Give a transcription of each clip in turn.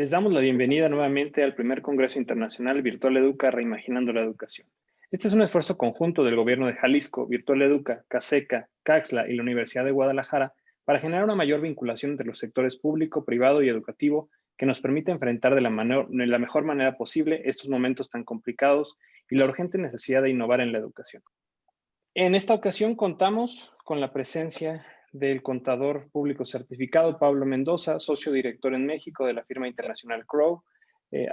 Les damos la bienvenida nuevamente al primer Congreso Internacional Virtual Educa Reimaginando la Educación. Este es un esfuerzo conjunto del Gobierno de Jalisco, Virtual Educa, CASECA, CAXLA y la Universidad de Guadalajara para generar una mayor vinculación entre los sectores público, privado y educativo que nos permita enfrentar de la mejor manera posible estos momentos tan complicados y la urgente necesidad de innovar en la educación. En esta ocasión contamos con la presencia del contador público certificado Pablo Mendoza, socio director en México de la firma internacional Crowe.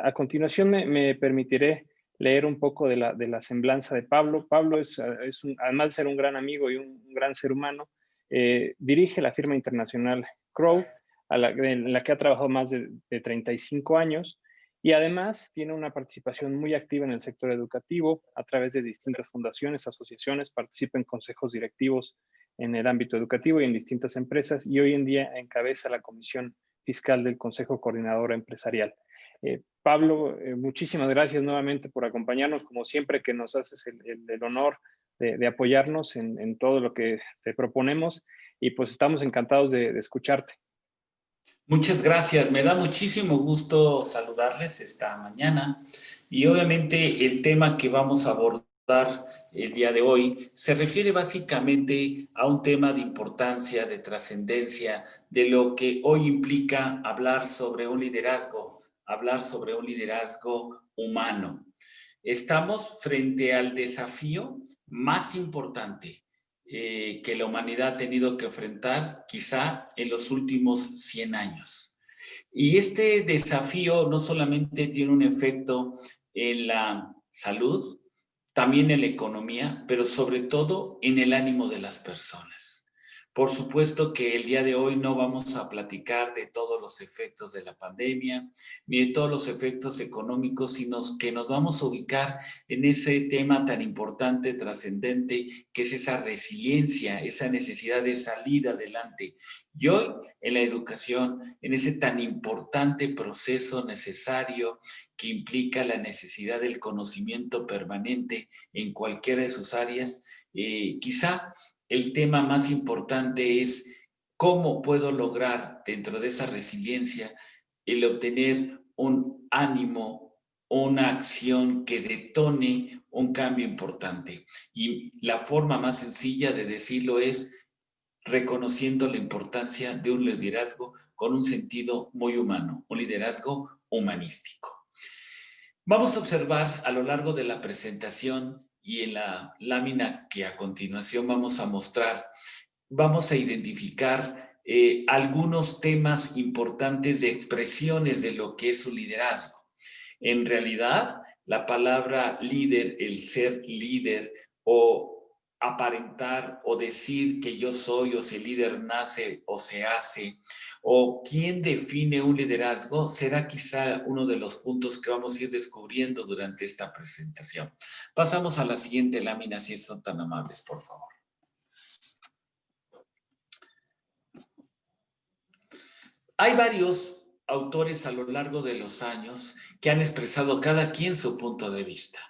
A continuación me permitiré leer un poco de la semblanza de Pablo. Pablo además de ser un gran amigo y un gran ser humano, dirige la firma internacional Crowe, en la que ha trabajado más de 35 años. Y además tiene una participación muy activa en el sector educativo a través de distintas fundaciones, asociaciones, participa en consejos directivos en el ámbito educativo y en distintas empresas y hoy en día encabeza la comisión fiscal del Consejo Coordinador Empresarial. Pablo, muchísimas gracias nuevamente por acompañarnos, como siempre que nos haces el honor de apoyarnos en todo lo que te proponemos y pues estamos encantados de escucharte. Muchas gracias, me da muchísimo gusto saludarles esta mañana y obviamente el tema que vamos a abordar el día de hoy se refiere básicamente a un tema de importancia, de trascendencia, de lo que hoy implica hablar sobre un liderazgo humano. Estamos frente al desafío más importante que la humanidad ha tenido que enfrentar quizá en los últimos 100 años. Y este desafío no solamente tiene un efecto en la salud, también en la economía, pero sobre todo en el ánimo de las personas. Por supuesto que el día de hoy no vamos a platicar de todos los efectos de la pandemia, ni de todos los efectos económicos, sino que nos vamos a ubicar en ese tema tan importante, trascendente, que es esa resiliencia, esa necesidad de salir adelante. Y hoy, en la educación, en ese tan importante proceso necesario que implica la necesidad del conocimiento permanente en cualquiera de sus áreas, quizá el tema más importante es cómo puedo lograr dentro de esa resiliencia el obtener un ánimo, una acción que detone un cambio importante. Y la forma más sencilla de decirlo es reconociendo la importancia de un liderazgo con un sentido muy humano, un liderazgo humanístico. Vamos a observar a lo largo de la presentación y en la lámina que a continuación vamos a mostrar, vamos a identificar algunos temas importantes de expresiones de lo que es su liderazgo. En realidad, la palabra líder, el ser líder o aparentar o decir que yo soy o si el líder nace o se hace o quién define un liderazgo será quizá uno de los puntos que vamos a ir descubriendo durante esta presentación. Pasamos a la siguiente lámina, si son tan amables, por favor. Hay varios autores a lo largo de los años que han expresado cada quien su punto de vista.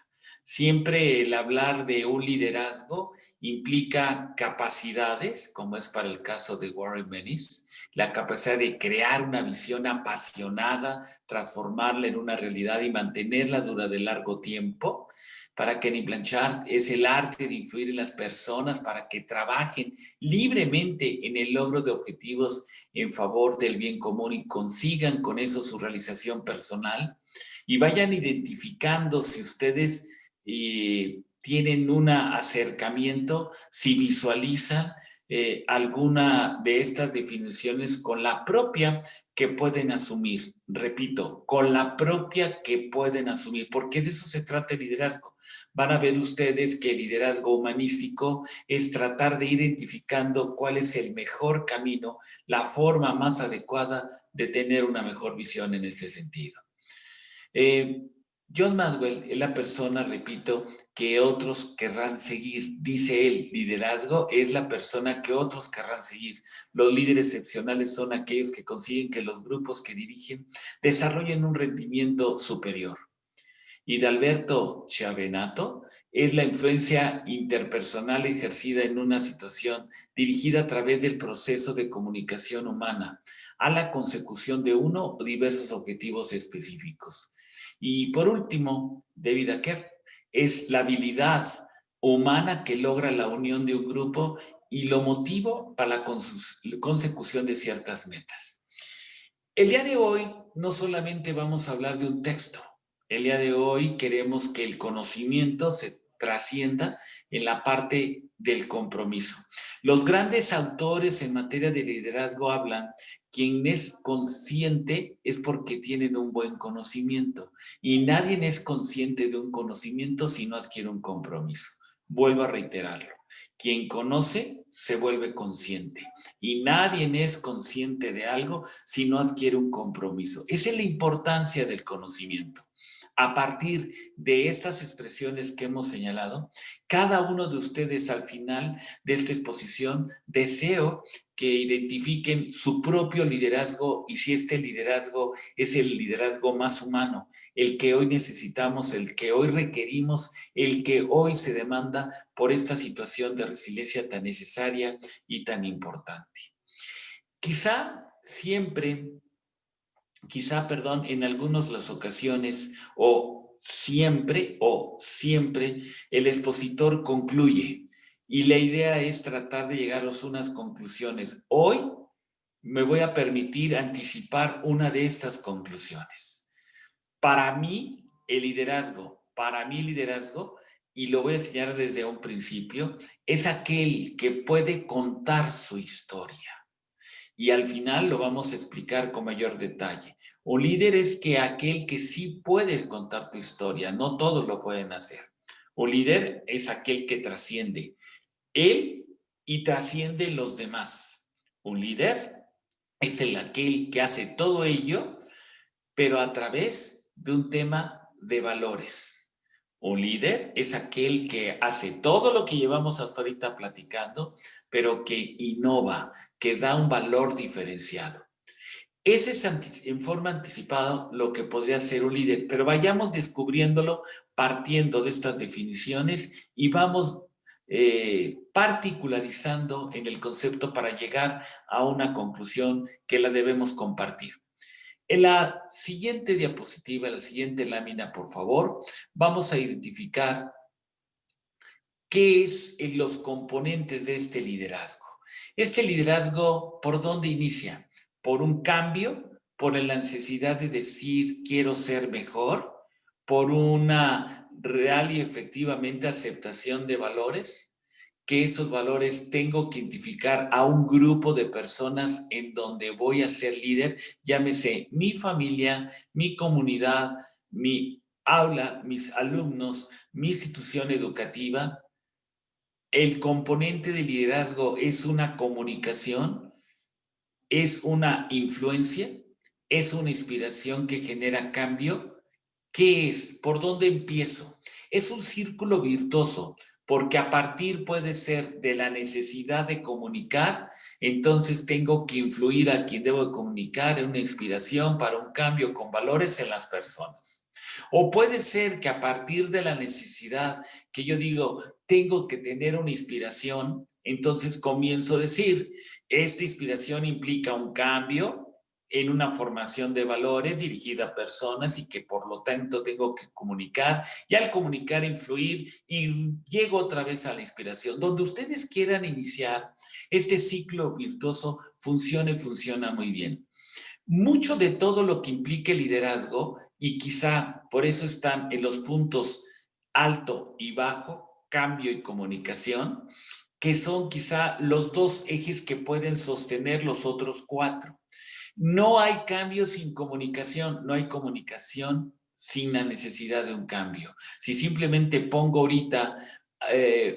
Siempre el hablar de un liderazgo implica capacidades, como es para el caso de Warren Bennis, la capacidad de crear una visión apasionada, transformarla en una realidad y mantenerla durante largo tiempo. Para Kenny Blanchard es el arte de influir en las personas para que trabajen libremente en el logro de objetivos en favor del bien común y consigan con eso su realización personal y vayan identificando si ustedes tienen un acercamiento, si visualizan alguna de estas definiciones con la propia que pueden asumir. Repito, con la propia que pueden asumir, porque de eso se trata el liderazgo. Van a ver ustedes que el liderazgo humanístico es tratar de ir identificando cuál es el mejor camino, la forma más adecuada de tener una mejor visión en este sentido. John Maxwell es la persona, repito, que otros querrán seguir. Dice él, liderazgo es la persona que otros querrán seguir. Los líderes excepcionales son aquellos que consiguen que los grupos que dirigen desarrollen un rendimiento superior. y de Alberto Chiavenato es la influencia interpersonal ejercida en una situación dirigida a través del proceso de comunicación humana a la consecución de uno o diversos objetivos específicos. Y por último, David Acker es la habilidad humana que logra la unión de un grupo y lo motivo para la consecución de ciertas metas. El día de hoy no solamente vamos a hablar de un texto, el día de hoy queremos que el conocimiento se trascienda en la parte del compromiso. Los grandes autores en materia de liderazgo hablan, quien es consciente es porque tienen un buen conocimiento y nadie es consciente de un conocimiento si no adquiere un compromiso. Vuelvo a reiterarlo. Quien conoce se vuelve consciente y nadie es consciente de algo si no adquiere un compromiso. Esa es la importancia del conocimiento. A partir de estas expresiones que hemos señalado, cada uno de ustedes al final de esta exposición deseo que identifiquen su propio liderazgo y si este liderazgo es el liderazgo más humano, el que hoy necesitamos, el que hoy requerimos, el que hoy se demanda por esta situación de resiliencia tan necesaria y tan importante. Perdón, en algunas las ocasiones o siempre, el expositor concluye y la idea es tratar de llegar a unas conclusiones. Hoy me voy a permitir anticipar una de estas conclusiones. Para mí, el liderazgo, y lo voy a enseñar desde un principio, es aquel que puede contar su historia. Y al final lo vamos a explicar con mayor detalle. Un líder es aquel que sí puede contar tu historia, no todos lo pueden hacer. Un líder es aquel que trasciende él y trasciende los demás. Un líder es aquel que hace todo ello, pero a través de un tema de valores. Un líder es aquel que hace todo lo que llevamos hasta ahorita platicando, pero que innova, que da un valor diferenciado. Ese es en forma anticipada lo que podría ser un líder, pero vayamos descubriéndolo partiendo de estas definiciones y vamos particularizando en el concepto para llegar a una conclusión que la debemos compartir. En la siguiente diapositiva, en la siguiente lámina, por favor, vamos a identificar qué es los componentes de este liderazgo. Este liderazgo, ¿por dónde inicia? Por un cambio, por la necesidad de decir quiero ser mejor, por una real y efectivamente aceptación de valores, que estos valores tengo que identificar a un grupo de personas en donde voy a ser líder, llámese mi familia, mi comunidad, mi aula, mis alumnos, mi institución educativa. El componente de liderazgo es una comunicación, es una influencia, es una inspiración que genera cambio. ¿Qué es? ¿Por dónde empiezo? Es un círculo virtuoso, porque a partir puede ser de la necesidad de comunicar, entonces tengo que influir a quien debo comunicar en una inspiración para un cambio con valores en las personas. O puede ser que a partir de la necesidad que yo digo, tengo que tener una inspiración, entonces comienzo a decir, esta inspiración implica un cambio en una formación de valores dirigida a personas y que por lo tanto tengo que comunicar y al comunicar influir y llego otra vez a la inspiración. Donde ustedes quieran iniciar este ciclo virtuoso funciona muy bien. Mucho de todo lo que implica el liderazgo y quizá por eso están en los puntos alto y bajo, cambio y comunicación, que son quizá los dos ejes que pueden sostener los otros cuatro. No hay cambio sin comunicación, no hay comunicación sin la necesidad de un cambio. Si simplemente pongo ahorita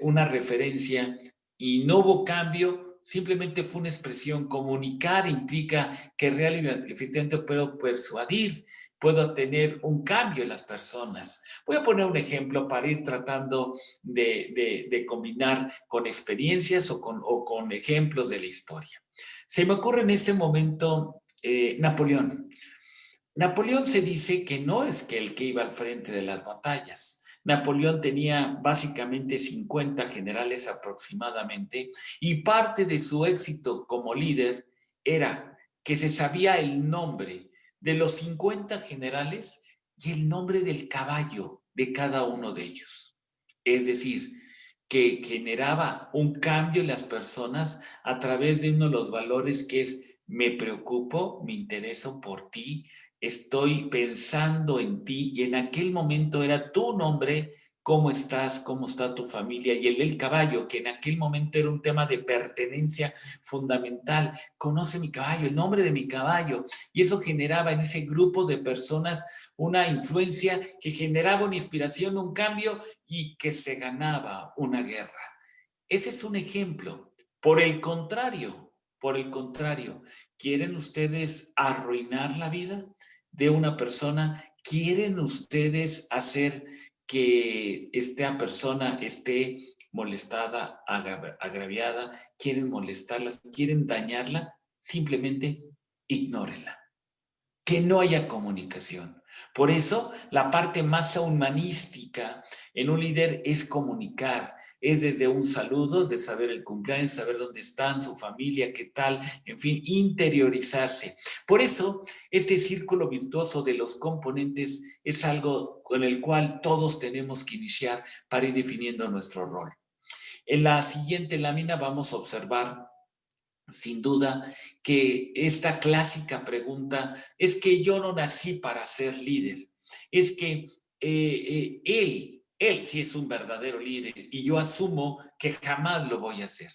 una referencia y no hubo cambio, simplemente fue una expresión. Comunicar implica que realmente efectivamente puedo persuadir, puedo tener un cambio en las personas. Voy a poner un ejemplo para ir tratando de combinar con experiencias o con ejemplos de la historia. Se me ocurre en este momento Napoleón. Napoleón se dice que no es que el que iba al frente de las batallas. Napoleón tenía básicamente 50 generales aproximadamente y parte de su éxito como líder era que se sabía el nombre de los 50 generales y el nombre del caballo de cada uno de ellos. Es decir, que generaba un cambio en las personas a través de uno de los valores que es me preocupo, me intereso por ti, estoy pensando en ti y en aquel momento era tu nombre, cómo estás, cómo está tu familia y el del caballo, que en aquel momento era un tema de pertenencia fundamental. Conoce mi caballo, el nombre de mi caballo. Y eso generaba en ese grupo de personas una influencia que generaba una inspiración, un cambio y que se ganaba una guerra. Ese es un ejemplo. Por el contrario, ¿quieren ustedes arruinar la vida de una persona? ¿Quieren ustedes hacer que esta persona esté molestada, agraviada? ¿Quieren molestarla? ¿Quieren dañarla? Simplemente ignórenla. Que no haya comunicación. Por eso, la parte más humanística en un líder es comunicar, es desde un saludo, de saber el cumpleaños, saber dónde están, su familia, qué tal, en fin, interiorizarse. Por eso, este círculo virtuoso de los componentes es algo con el cual todos tenemos que iniciar para ir definiendo nuestro rol. En la siguiente lámina vamos a observar sin duda que esta clásica pregunta es que yo no nací para ser líder, es que él sí es un verdadero líder y yo asumo que jamás lo voy a hacer.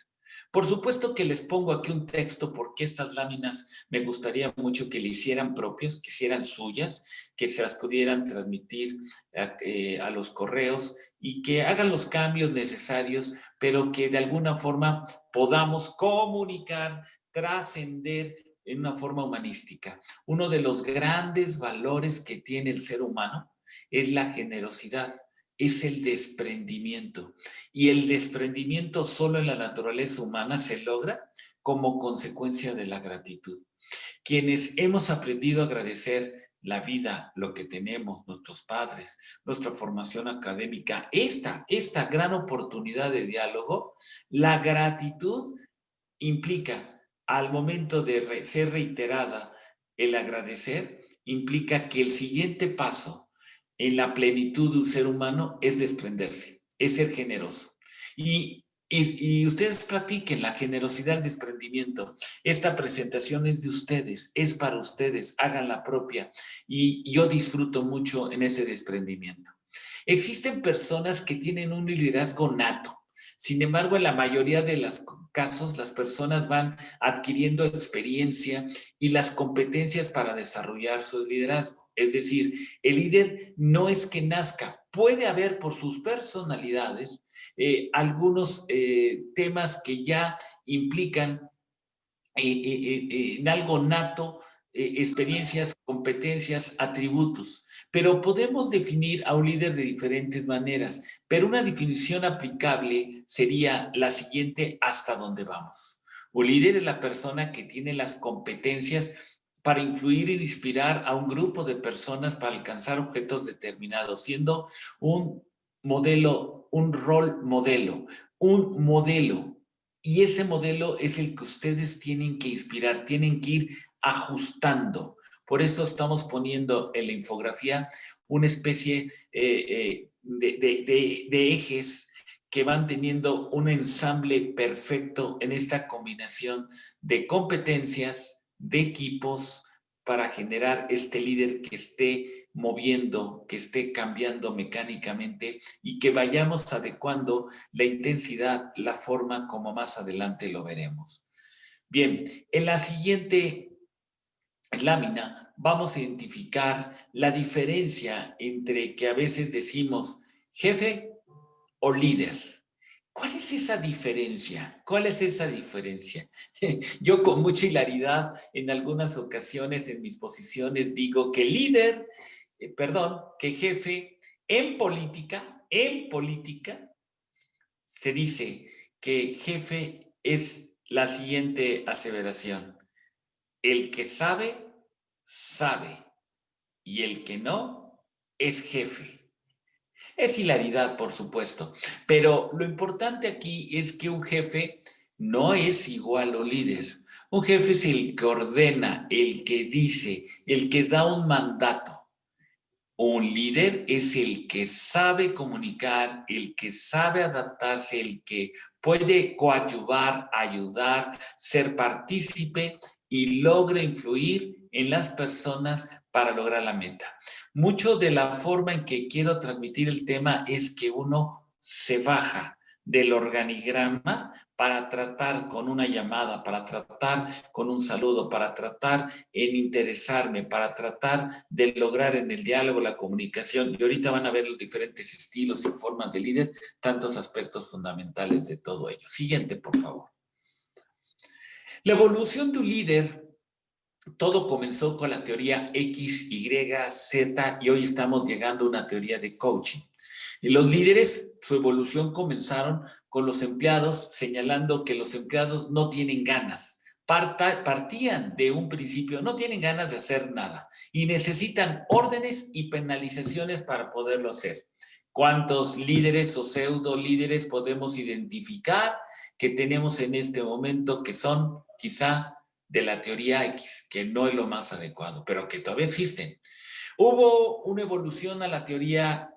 Por supuesto que les pongo aquí un texto porque estas láminas me gustaría mucho que le hicieran propias, que hicieran suyas, que se las pudieran transmitir a los correos y que hagan los cambios necesarios, pero que de alguna forma podamos comunicar, trascender en una forma humanística. Uno de los grandes valores que tiene el ser humano es la generosidad, es el desprendimiento. Y el desprendimiento solo en la naturaleza humana se logra como consecuencia de la gratitud. Quienes hemos aprendido a agradecer la vida, lo que tenemos, nuestros padres, nuestra formación académica, esta gran oportunidad de diálogo, la gratitud implica, al momento de ser reiterada el agradecer, implica que el siguiente paso en la plenitud de un ser humano es desprenderse, es ser generoso. Y ustedes practiquen la generosidad, el desprendimiento. Esta presentación es de ustedes, es para ustedes, hagan la propia. Y yo disfruto mucho en ese desprendimiento. Existen personas que tienen un liderazgo nato. Sin embargo, en la mayoría de los casos, las personas van adquiriendo experiencia y las competencias para desarrollar su liderazgo. Es decir, el líder no es que nazca, puede haber por sus personalidades algunos temas que ya implican en algo nato, experiencias, competencias, atributos. Pero podemos definir a un líder de diferentes maneras, pero una definición aplicable sería la siguiente: hasta dónde vamos. Un líder es la persona que tiene las competencias para influir e inspirar a un grupo de personas para alcanzar objetos determinados, siendo un modelo, un rol modelo, un modelo. Y ese modelo es el que ustedes tienen que inspirar, tienen que ir ajustando. Por eso estamos poniendo en la infografía una especie de ejes que van teniendo un ensamble perfecto en esta combinación de competencias, de equipos, para generar este líder que esté moviendo, que esté cambiando mecánicamente y que vayamos adecuando la intensidad, la forma como más adelante lo veremos. Bien, en la siguiente lámina vamos a identificar la diferencia entre que a veces decimos jefe o líder. ¿Cuál es esa diferencia? ¿Cuál es esa diferencia? Yo con mucha hilaridad en algunas ocasiones en mis posiciones digo que líder, que jefe en política se dice que jefe es la siguiente aseveración: el que sabe, sabe. y el que no es jefe. Es hilaridad, por supuesto, pero lo importante aquí es que un jefe no es igual a un líder. Un jefe es el que ordena, el que dice, el que da un mandato. Un líder es el que sabe comunicar, el que sabe adaptarse, el que puede coadyuvar, ayudar, ser partícipe y logra influir en las personas para lograr la meta. Mucho de la forma en que quiero transmitir el tema es que uno se baja del organigrama para tratar con una llamada, para tratar con un saludo, para tratar en interesarme, para tratar de lograr en el diálogo la comunicación. Y ahorita van a ver los diferentes estilos y formas de líder, tantos aspectos fundamentales de todo ello. Siguiente, por favor. La evolución de un líder, todo comenzó con la teoría X, Y, Z y hoy estamos llegando a una teoría de coaching. Y los líderes, su evolución comenzaron con los empleados, señalando que los empleados no tienen ganas. Partían de un principio, no tienen ganas de hacer nada y necesitan órdenes y penalizaciones para poderlo hacer. ¿Cuántos líderes o pseudo líderes podemos identificar que tenemos en este momento que son quizá de la teoría X, que no es lo más adecuado, pero que todavía existen? Hubo una evolución a la teoría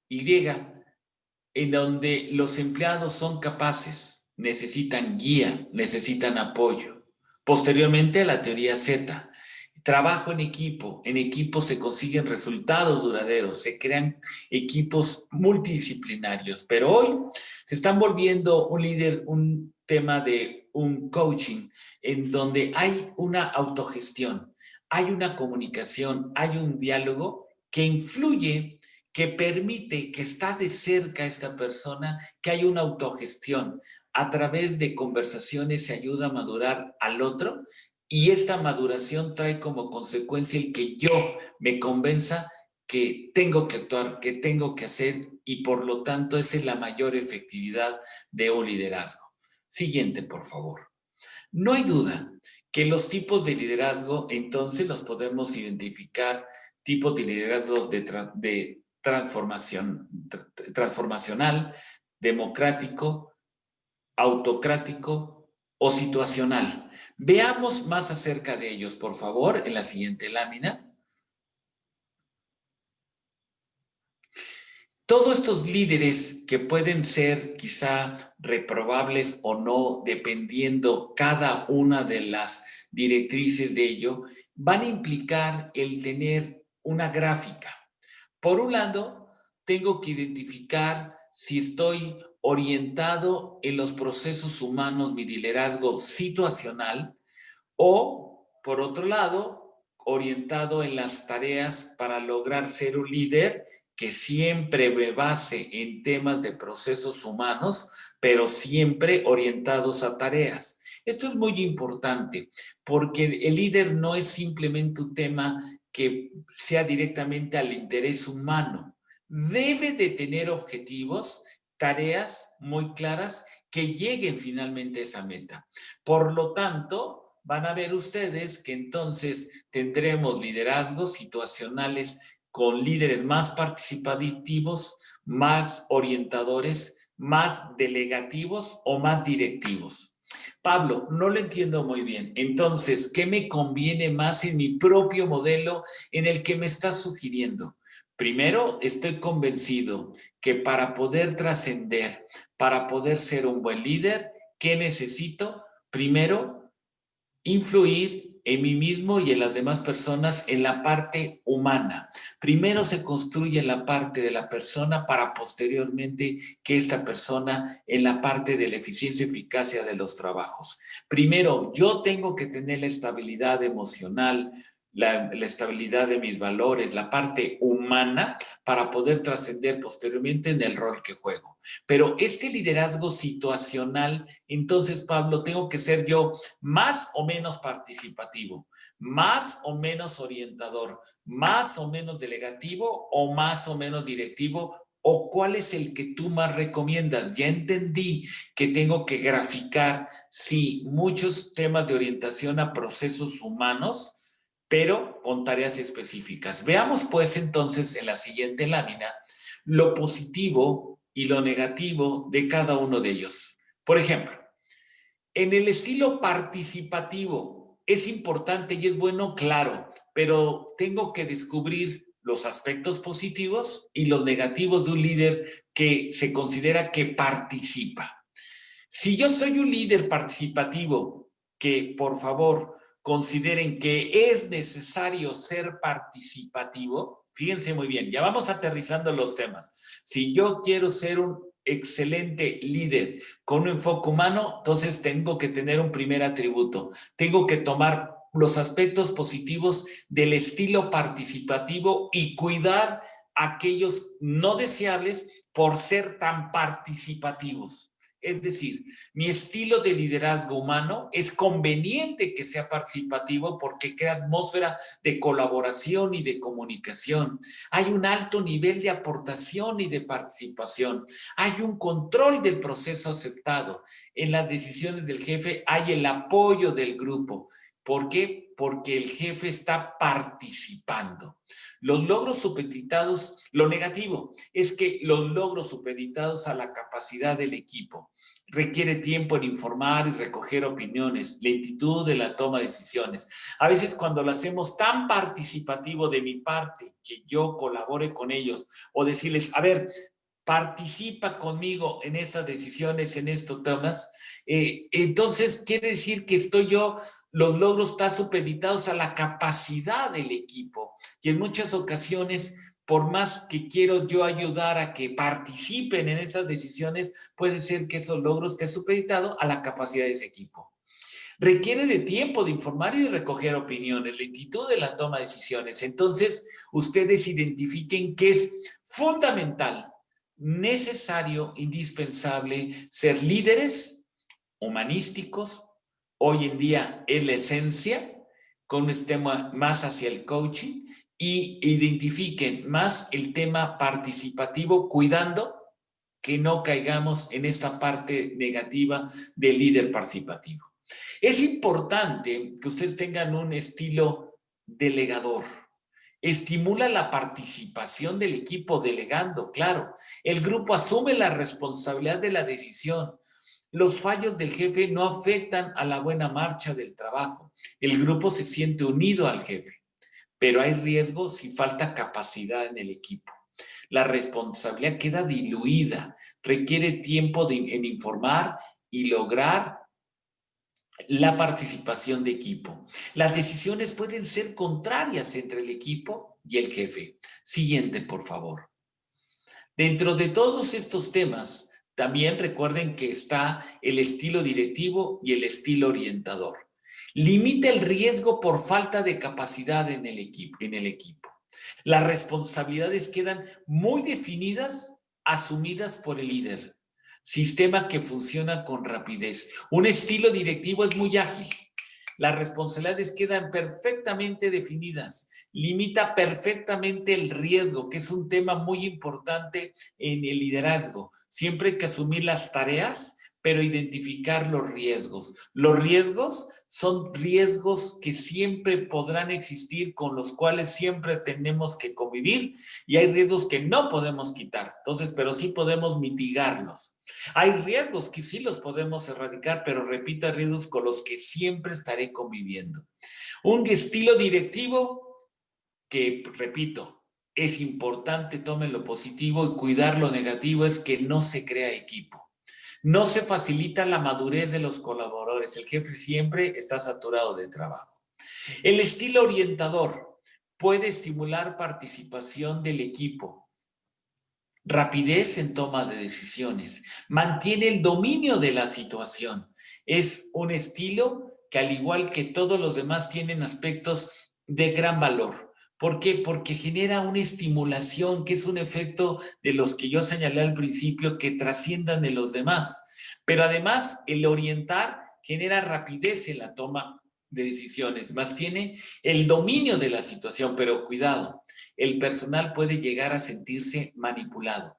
Y, en donde los empleados son capaces, necesitan guía, necesitan apoyo. Posteriormente a la teoría Z, trabajo en equipo se consiguen resultados duraderos, se crean equipos multidisciplinarios, pero hoy se están volviendo un líder, un tema de un coaching en donde hay una autogestión, hay una comunicación, hay un diálogo que influye, que permite, que está de cerca a esta persona, que hay una autogestión. A través de conversaciones se ayuda a madurar al otro y esta maduración trae como consecuencia el que yo me convenza que tengo que actuar, que tengo que hacer y por lo tanto esa es la mayor efectividad de un liderazgo. Siguiente, por favor. No hay duda que los tipos de liderazgo entonces los podemos identificar, tipos de liderazgo de transformacional, democrático, autocrático o situacional. Veamos más acerca de ellos, por favor, en la siguiente lámina. Todos estos líderes que pueden ser quizá reprobables o no, dependiendo cada una de las directrices de ello, van a implicar el tener una gráfica. Por un lado, tengo que identificar si estoy orientado en los procesos humanos, mi liderazgo situacional, o, por otro lado, orientado en las tareas para lograr ser un líder que siempre me base en temas de procesos humanos, pero siempre orientados a tareas. Esto es muy importante porque el líder no es simplemente un tema que sea directamente al interés humano. Debe de tener objetivos, tareas muy claras que lleguen finalmente a esa meta. Por lo tanto, van a ver ustedes que entonces tendremos liderazgos situacionales con líderes más participativos, más orientadores, más delegativos o más directivos. Pablo, no lo entiendo muy bien. Entonces, ¿qué me conviene más en mi propio modelo en el que me estás sugiriendo? Primero, estoy convencido que para poder trascender, para poder ser un buen líder, ¿qué necesito? Primero, influir en mí mismo y en las demás personas en la parte humana. Primero se construye la parte de la persona para posteriormente que esta persona en la parte de la eficiencia y eficacia de los trabajos. Primero, yo tengo que tener la estabilidad emocional, la estabilidad de mis valores, la parte humana para poder trascender posteriormente en el rol que juego. Pero este liderazgo situacional, entonces, Pablo, tengo que ser yo más o menos participativo, más o menos orientador, más o menos delegativo o más o menos directivo, o cuál es el que tú más recomiendas. Ya entendí que tengo que graficar, sí, muchos temas de orientación a procesos humanos, pero con tareas específicas. Veamos pues entonces en la siguiente lámina lo positivo y lo negativo de cada uno de ellos. Por ejemplo, en el estilo participativo es importante y es bueno, claro, pero tengo que descubrir los aspectos positivos y los negativos de un líder que se considera que participa. Si yo soy un líder participativo, que por favor consideren que es necesario ser participativo, fíjense muy bien, ya vamos aterrizando los temas. Si yo quiero ser un excelente líder con un enfoque humano, entonces tengo que tener un primer atributo. Tengo que tomar los aspectos positivos del estilo participativo y cuidar aquellos no deseables por ser tan participativos. Es decir, mi estilo de liderazgo humano es conveniente que sea participativo porque crea atmósfera de colaboración y de comunicación. Hay un alto nivel de aportación y de participación. Hay un control del proceso aceptado. En las decisiones del jefe hay el apoyo del grupo. ¿Por qué? Porque el jefe está participando. Los logros supeditados, lo negativo es que los logros supeditados a la capacidad del equipo requiere tiempo en informar y recoger opiniones, lentitud de la toma de decisiones. A veces cuando lo hacemos tan participativo de mi parte, que yo colabore con ellos o decirles, a ver, participa conmigo en estas decisiones, en estos temas, entonces quiere decir que los logros están supeditados a la capacidad del equipo y en muchas ocasiones, por más que quiero yo ayudar a que participen en estas decisiones, puede ser que esos logros estén supeditados a la capacidad de ese equipo. Requiere de tiempo de informar y de recoger opiniones, lentitud de la toma de decisiones. Entonces, ustedes identifiquen que es fundamental, necesario, indispensable ser líderes humanísticos. Hoy en día es la esencia, con un tema más hacia el coaching, y identifiquen más el tema participativo, cuidando que no caigamos en esta parte negativa del líder participativo. Es importante que ustedes tengan un estilo delegador. Estimula la participación del equipo delegando, claro. El grupo asume la responsabilidad de la decisión. Los fallos del jefe no afectan a la buena marcha del trabajo. El grupo se siente unido al jefe, pero hay riesgo si falta capacidad en el equipo. La responsabilidad queda diluida, requiere tiempo en informar y lograr la participación de equipo. Las decisiones pueden ser contrarias entre el equipo y el jefe. Siguiente, por favor. Dentro de todos estos temas, también recuerden que está el estilo directivo y el estilo orientador. Limita el riesgo por falta de capacidad en el equipo. Las responsabilidades quedan muy definidas, asumidas por el líder. Sistema que funciona con rapidez. Un estilo directivo es muy ágil. Las responsabilidades quedan perfectamente definidas. Limita perfectamente el riesgo, que es un tema muy importante en el liderazgo. Siempre hay que asumir las tareas, pero identificar los riesgos. Los riesgos son riesgos que siempre podrán existir, con los cuales siempre tenemos que convivir, y hay riesgos que no podemos quitar, entonces, pero sí podemos mitigarlos. Hay riesgos que sí los podemos erradicar, pero repito, hay riesgos con los que siempre estaré conviviendo. Un estilo directivo que, repito, es importante, tomen lo positivo y cuidar lo negativo, es que no se crea equipo. No se facilita la madurez de los colaboradores. El jefe siempre está saturado de trabajo. El estilo orientador puede estimular participación del equipo, rapidez en toma de decisiones, mantiene el dominio de la situación. Es un estilo que, al igual que todos los demás, tienen aspectos de gran valor. ¿Por qué? Porque genera una estimulación, que es un efecto de los que yo señalé al principio, que trasciendan de los demás. Pero además, el orientar genera rapidez en la toma de decisiones, más tiene el dominio de la situación, pero cuidado, el personal puede llegar a sentirse manipulado.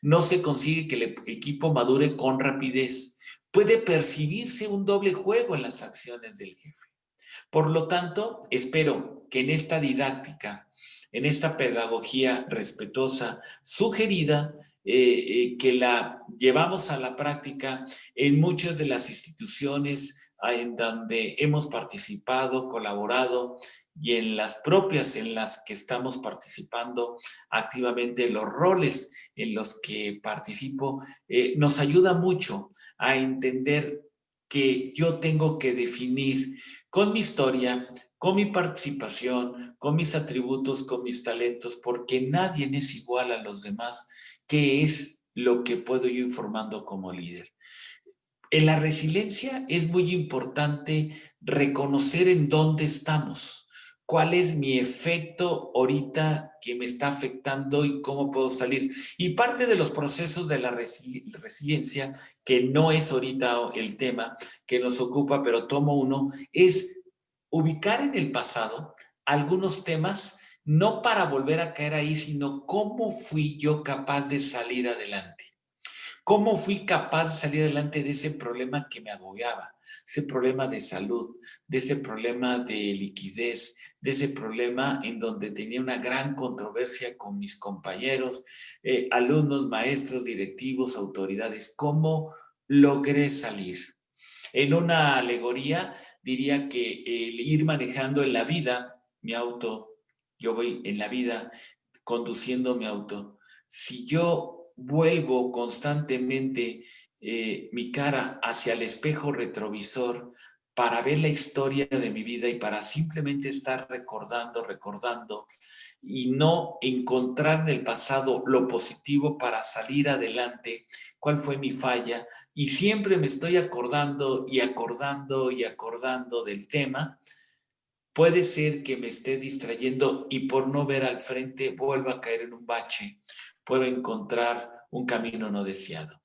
No se consigue que el equipo madure con rapidez. Puede percibirse un doble juego en las acciones del jefe. Por lo tanto, espero que en esta didáctica, en esta pedagogía respetuosa, sugerida, que la llevamos a la práctica en muchas de las instituciones en donde hemos participado, colaborado, y en las propias en las que estamos participando activamente, los roles en los que participo, nos ayuda mucho a entender que yo tengo que definir con mi historia, con mi participación, con mis atributos, con mis talentos, porque nadie es igual a los demás, qué es lo que puedo yo ir formando como líder. En la resiliencia es muy importante reconocer en dónde estamos, cuál es mi efecto ahorita que me está afectando y cómo puedo salir. Y parte de los procesos de la resiliencia, que no es ahorita el tema que nos ocupa, pero tomo uno, es ubicar en el pasado algunos temas, no para volver a caer ahí, sino cómo fui yo capaz de salir adelante. ¿Cómo fui capaz de salir adelante de ese problema que me agobiaba? Ese problema de salud, de ese problema de liquidez, de ese problema en donde tenía una gran controversia con mis compañeros, alumnos, maestros, directivos, autoridades. ¿Cómo logré salir? En una alegoría diría que el ir manejando en la vida, mi auto, yo voy en la vida conduciendo mi auto. Si yo vuelvo constantemente mi cara hacia el espejo retrovisor para ver la historia de mi vida y para simplemente estar recordando y no encontrar en el pasado lo positivo para salir adelante, cuál fue mi falla, y siempre me estoy acordando del tema, puede ser que me esté distrayendo y por no ver al frente vuelva a caer en un bache, puedo encontrar un camino no deseado.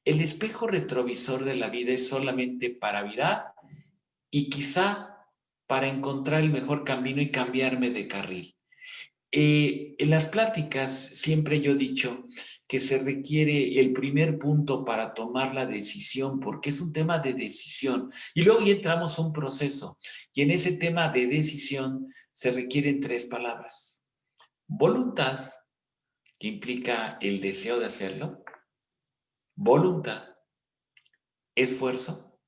El espejo retrovisor de la vida es solamente para virar y quizá para encontrar el mejor camino y cambiarme de carril. En las pláticas siempre yo he dicho que se requiere el primer punto para tomar la decisión, porque es un tema de decisión. Y luego ya entramos a un proceso. Y en ese tema de decisión se requieren 3 palabras. Voluntad, que implica el deseo de hacerlo. Voluntad. Esfuerzo,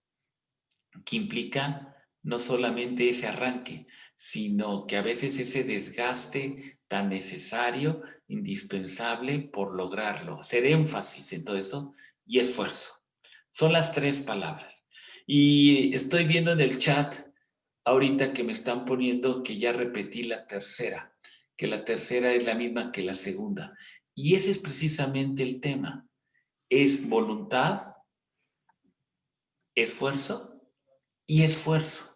que implica no solamente ese arranque, sino que a veces ese desgaste tan necesario, indispensable por lograrlo, hacer énfasis en todo eso, y esfuerzo. Son las 3 palabras. Y estoy viendo en el chat ahorita que me están poniendo que ya repetí la tercera, que la tercera es la misma que la segunda. Y ese es precisamente el tema. Es voluntad, esfuerzo y esfuerzo.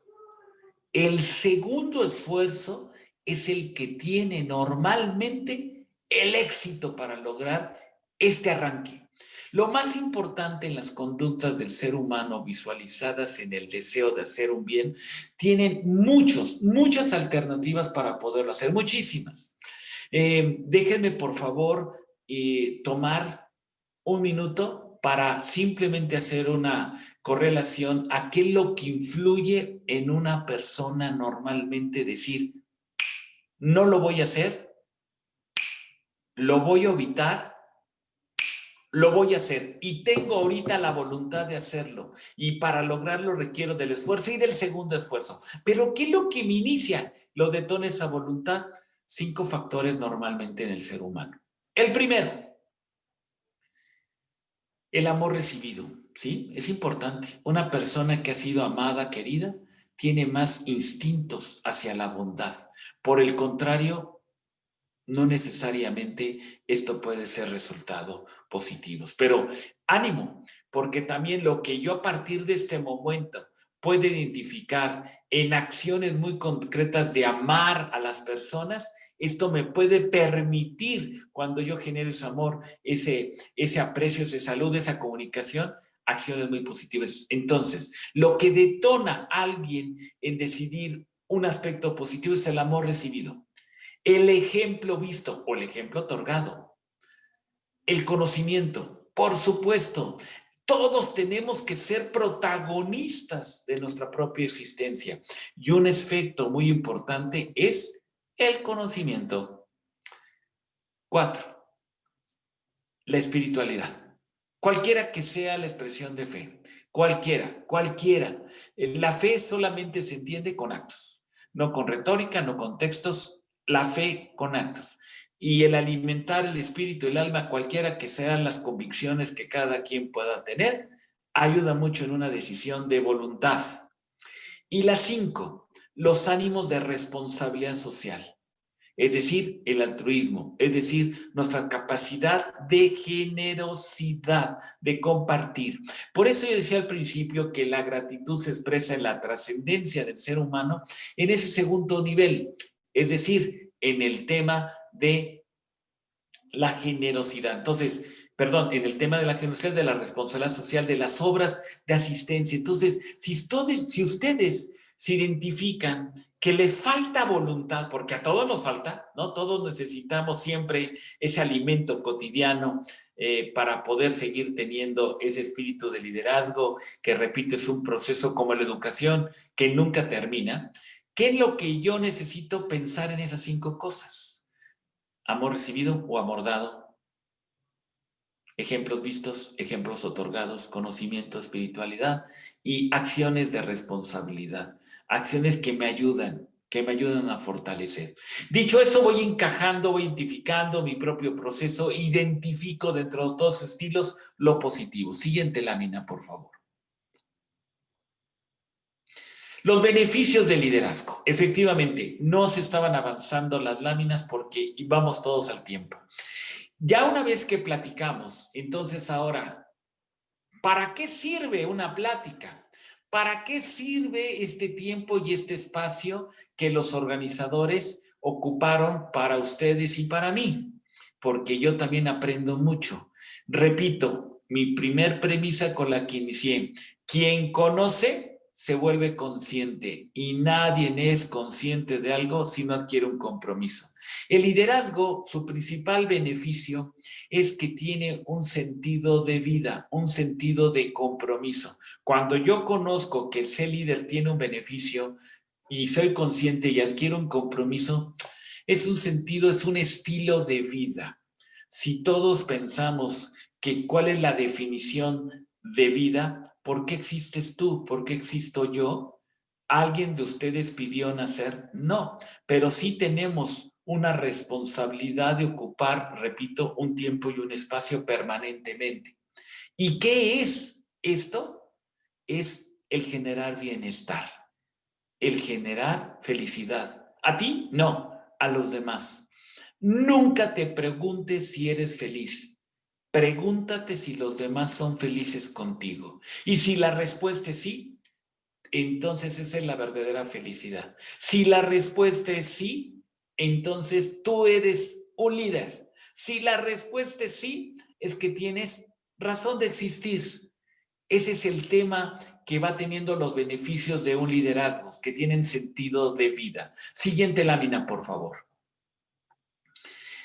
El segundo esfuerzo es el que tiene normalmente el éxito para lograr este arranque. Lo más importante en las conductas del ser humano visualizadas en el deseo de hacer un bien, tienen muchas alternativas para poderlo hacer, muchísimas. Déjenme, por favor, tomar un minuto para simplemente hacer una correlación a qué es lo que influye en una persona normalmente decir, no lo voy a hacer, lo voy a evitar, lo voy a hacer y tengo ahorita la voluntad de hacerlo y para lograrlo requiero del esfuerzo y del segundo esfuerzo. Pero ¿qué es lo que me inicia? Lo detona esa voluntad. 5 factores normalmente en el ser humano. El primero, el amor recibido, ¿sí? Es importante. Una persona que ha sido amada, querida, tiene más instintos hacia la bondad. Por el contrario, no necesariamente esto puede ser resultado positivos. Pero ánimo, porque también lo que yo a partir de este momento puedo identificar en acciones muy concretas de amar a las personas, esto me puede permitir, cuando yo genero ese amor, ese aprecio, esa salud, esa comunicación, acciones muy positivas. Entonces, lo que detona a alguien en decidir un aspecto positivo es el amor recibido, el ejemplo visto o el ejemplo otorgado, el conocimiento, por supuesto. Todos tenemos que ser protagonistas de nuestra propia existencia. Y un efecto muy importante es el conocimiento. 4. La espiritualidad. Cualquiera que sea la expresión de fe. Cualquiera. La fe solamente se entiende con actos. No con retórica, no con textos. La fe con actos. Y el alimentar el espíritu, el alma, cualquiera que sean las convicciones que cada quien pueda tener, ayuda mucho en una decisión de voluntad. Y la 5, los ánimos de responsabilidad social. Es decir, el altruismo, es decir, nuestra capacidad de generosidad, de compartir. Por eso yo decía al principio que la gratitud se expresa en la trascendencia del ser humano en ese segundo nivel, es decir, en el tema de la generosidad. Entonces, en el tema de la generosidad, de la responsabilidad social, de las obras de asistencia. Entonces, si ustedes se identifican que les falta voluntad, porque a todos nos falta, ¿no? Todos necesitamos siempre ese alimento cotidiano para poder seguir teniendo ese espíritu de liderazgo, que repito, es un proceso como la educación que nunca termina. ¿Qué es lo que yo necesito pensar en esas 5 cosas? Amor recibido o amor dado, ejemplos vistos, ejemplos otorgados, conocimiento, espiritualidad y acciones de responsabilidad, acciones que me ayudan a fortalecer. Dicho eso, voy encajando, voy identificando mi propio proceso, identifico dentro de todos los estilos lo positivo. Siguiente lámina, por favor. Los beneficios del liderazgo. Efectivamente, no se estaban avanzando las láminas porque íbamos todos al tiempo. Ya una vez que platicamos, entonces ahora, ¿para qué sirve una plática? ¿Para qué sirve este tiempo y este espacio que los organizadores ocuparon para ustedes y para mí? Porque yo también aprendo mucho. Repito, mi primer premisa con la que inicié, quien conoce se vuelve consciente y nadie es consciente de algo si no adquiere un compromiso. El liderazgo, su principal beneficio es que tiene un sentido de vida, un sentido de compromiso. Cuando yo conozco que el ser líder tiene un beneficio y soy consciente y adquiero un compromiso, es un sentido, es un estilo de vida. Si todos pensamos que cuál es la definición de vida, ¿por qué existes tú? ¿Por qué existo yo? ¿Alguien de ustedes pidió nacer? No, pero sí tenemos una responsabilidad de ocupar, repito, un tiempo y un espacio permanentemente. ¿Y qué es esto? Es el generar bienestar, el generar felicidad. ¿A ti? No, a los demás. Nunca te preguntes si eres feliz. Pregúntate si los demás son felices contigo. Y si la respuesta es sí, entonces esa es la verdadera felicidad. Si la respuesta es sí, entonces tú eres un líder. Si la respuesta es sí, es que tienes razón de existir. Ese es el tema que va teniendo los beneficios de un liderazgo, que tienen sentido de vida. Siguiente lámina, por favor.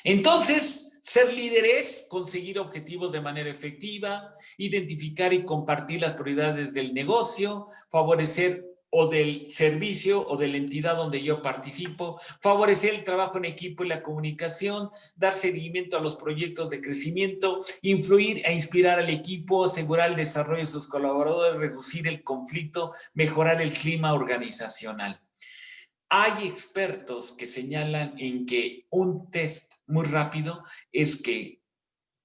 Entonces, ser líder es conseguir objetivos de manera efectiva, identificar y compartir las prioridades del negocio, favorecer o del servicio o de la entidad donde yo participo, favorecer el trabajo en equipo y la comunicación, dar seguimiento a los proyectos de crecimiento, influir e inspirar al equipo, asegurar el desarrollo de sus colaboradores, reducir el conflicto, mejorar el clima organizacional. Hay expertos que señalan en que un test muy rápido es que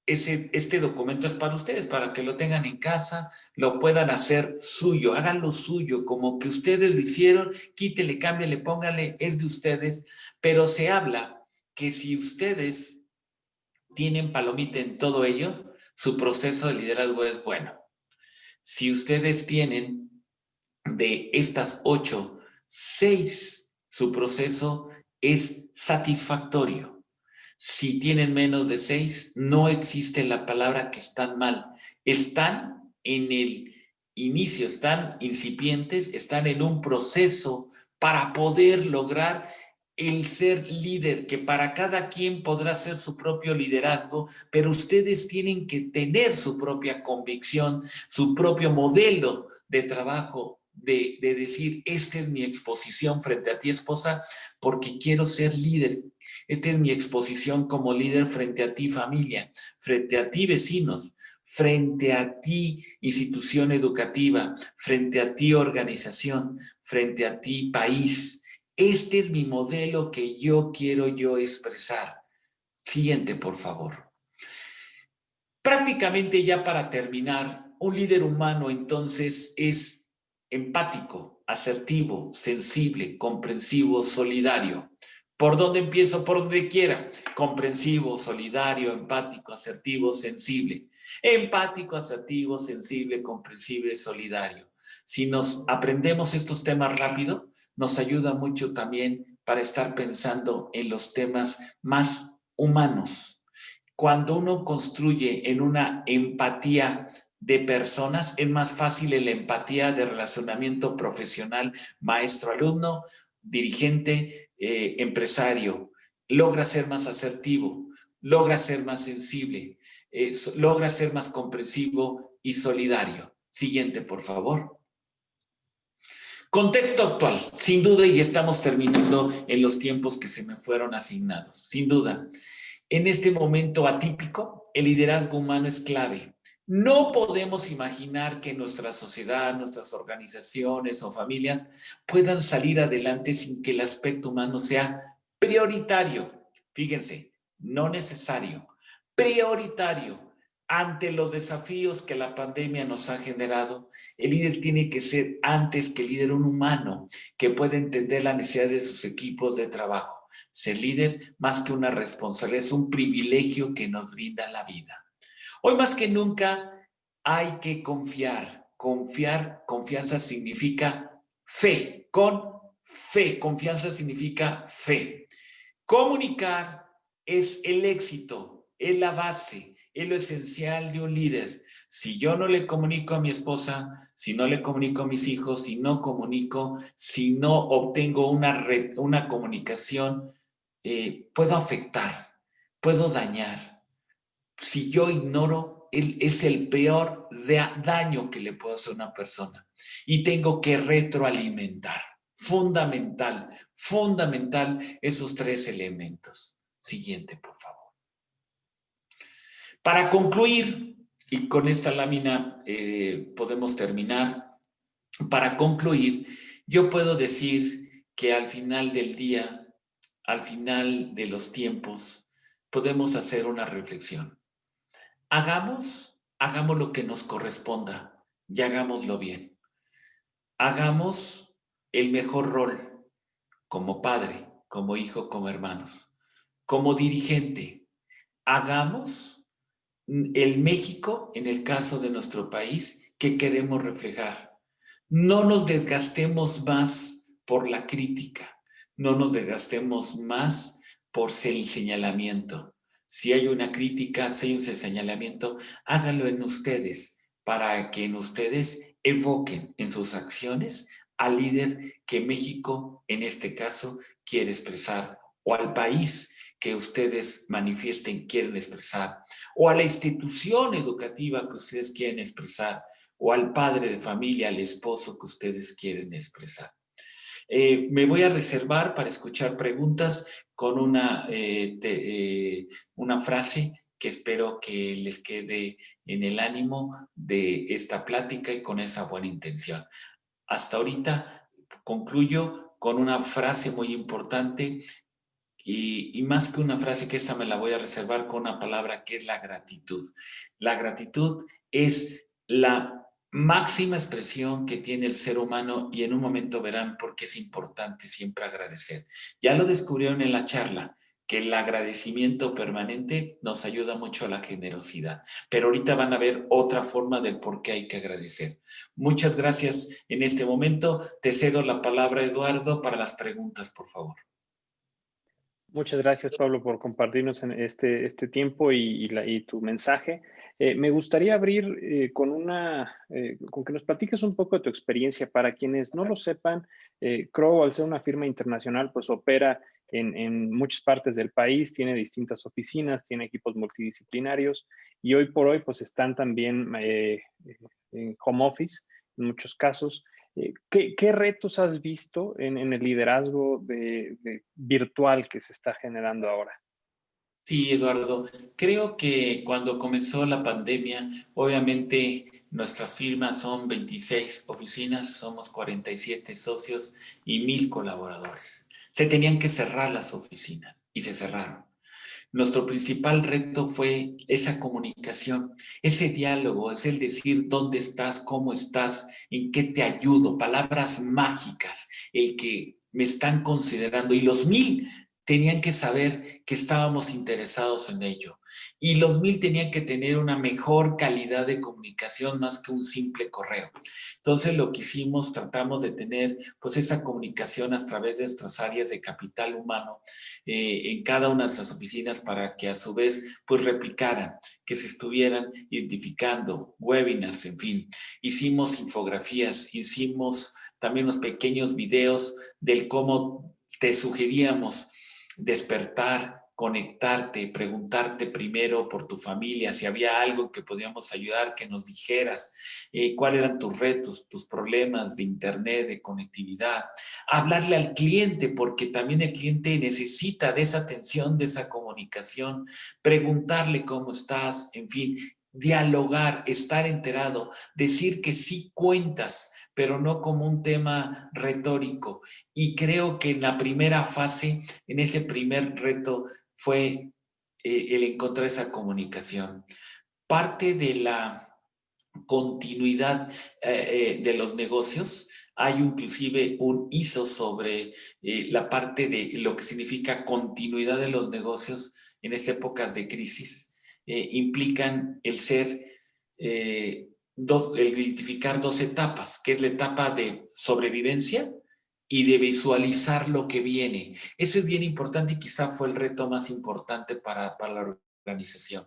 este documento es para ustedes, para que lo tengan en casa, lo puedan hacer suyo, háganlo suyo, como que ustedes lo hicieron, quítele, cámbiale, póngale, es de ustedes, pero se habla que si ustedes tienen palomita en todo ello, su proceso de liderazgo es bueno. Si ustedes tienen de estas 8, 6, su proceso es satisfactorio. Si tienen menos de 6, no existe la palabra que están mal. Están en el inicio, están incipientes, están en un proceso para poder lograr el ser líder, que para cada quien podrá ser su propio liderazgo, pero ustedes tienen que tener su propia convicción, su propio modelo de trabajo, de decir, esta es mi exposición frente a ti, esposa, porque quiero ser líder. Esta es mi exposición como líder frente a ti, familia, frente a ti, vecinos, frente a ti, institución educativa, frente a ti, organización, frente a ti, país. Este es mi modelo que yo quiero expresar. Siguiente, por favor. Prácticamente ya para terminar, un líder humano entonces es empático, asertivo, sensible, comprensivo, solidario. ¿Por dónde empiezo? Por donde quiera. Comprensivo, solidario, empático, asertivo, sensible. Empático, asertivo, sensible, comprensible, solidario. Si nos aprendemos estos temas rápido, nos ayuda mucho también para estar pensando en los temas más humanos. Cuando uno construye en una empatía de personas, es más fácil la empatía de relacionamiento profesional, maestro-alumno, dirigente, empresario. Logra ser más asertivo, logra ser más sensible, logra ser más comprensivo y solidario. Siguiente, por favor. Contexto actual, sin duda, y estamos terminando en los tiempos que se me fueron asignados. Sin duda, en este momento atípico, el liderazgo humano es clave. No podemos imaginar que nuestra sociedad, nuestras organizaciones o familias puedan salir adelante sin que el aspecto humano sea prioritario. Fíjense, no necesario, prioritario. Ante los desafíos que la pandemia nos ha generado, el líder tiene que ser antes que el líder un humano que pueda entender la necesidad de sus equipos de trabajo. Ser líder, más que una responsabilidad, es un privilegio que nos brinda la vida. Hoy más que nunca hay que confiar. Confianza significa fe. Con fe, confianza significa fe. Comunicar es el éxito, es la base, es lo esencial de un líder. Si yo no le comunico a mi esposa, si no le comunico a mis hijos, si no comunico, si no obtengo una comunicación, puedo afectar, puedo dañar. Si yo ignoro, es el peor daño que le puedo hacer a una persona. Y tengo que retroalimentar. Fundamental, fundamental esos tres elementos. Siguiente, por favor. Para concluir, y con esta lámina podemos terminar, para concluir, yo puedo decir que al final del día, al final de los tiempos, podemos hacer una reflexión. Hagamos lo que nos corresponda y hagámoslo bien. Hagamos el mejor rol como padre, como hijo, como hermanos, como dirigente. Hagamos el México, en el caso de nuestro país, que queremos reflejar. No nos desgastemos más por la crítica, no nos desgastemos más por el señalamiento. Si hay una crítica, si hay un señalamiento, háganlo en ustedes, para que en ustedes evoquen en sus acciones al líder que México, en este caso, quiere expresar, o al país que ustedes manifiesten, quieren expresar, o a la institución educativa que ustedes quieren expresar, o al padre de familia, al esposo que ustedes quieren expresar. Me voy a reservar para escuchar preguntas con una frase que espero que les quede en el ánimo de esta plática y con esa buena intención. Hasta ahorita concluyo con una frase muy importante y más que una frase, que esta me la voy a reservar, con una palabra que es la gratitud. La gratitud es la máxima expresión que tiene el ser humano y en un momento verán por qué es importante siempre agradecer. Ya lo descubrieron en la charla, que el agradecimiento permanente nos ayuda mucho a la generosidad. Pero ahorita van a ver otra forma del por qué hay que agradecer. Muchas gracias en este momento. Te cedo la palabra, Eduardo, para las preguntas, por favor. Muchas gracias, Pablo, por compartirnos en este tiempo y tu mensaje. Me gustaría abrir con que nos platiques un poco de tu experiencia. Para quienes no lo sepan, Crow, al ser una firma internacional, pues opera en muchas partes del país, tiene distintas oficinas, tiene equipos multidisciplinarios y hoy por hoy pues están también en home office en muchos casos. ¿Qué retos has visto en el liderazgo virtual que se está generando ahora? Sí, Eduardo, creo que cuando comenzó la pandemia, obviamente nuestras firmas son 26 oficinas, somos 47 socios y 1,000 colaboradores. Se tenían que cerrar las oficinas y se cerraron. Nuestro principal reto fue esa comunicación, ese diálogo, es el decir dónde estás, cómo estás, en qué te ayudo, palabras mágicas, el que me están considerando y los 1,000 tenían que saber que estábamos interesados en ello y los 1,000 tenían que tener una mejor calidad de comunicación más que un simple correo. Entonces lo que hicimos, tratamos de tener pues esa comunicación a través de nuestras áreas de capital humano en cada una de nuestras oficinas para que a su vez pues replicaran, que se estuvieran identificando, webinars, en fin. Hicimos infografías, hicimos también unos pequeños videos del cómo te sugeríamos despertar, conectarte, preguntarte primero por tu familia, si había algo que podíamos ayudar, que nos dijeras cuáles eran tus retos, tus problemas de internet, de conectividad, hablarle al cliente, porque también el cliente necesita de esa atención, de esa comunicación, preguntarle cómo estás, en fin, dialogar, estar enterado, decir que sí cuentas, pero no como un tema retórico. Y creo que en la primera fase, en ese primer reto, fue el encontrar esa comunicación. Parte de la continuidad de los negocios. Hay inclusive un ISO sobre la parte de lo que significa continuidad de los negocios en estas épocas de crisis. Implican el ser, el identificar dos etapas, que es la etapa de sobrevivencia y de visualizar lo que viene. Eso es bien importante y quizá fue el reto más importante para la organización.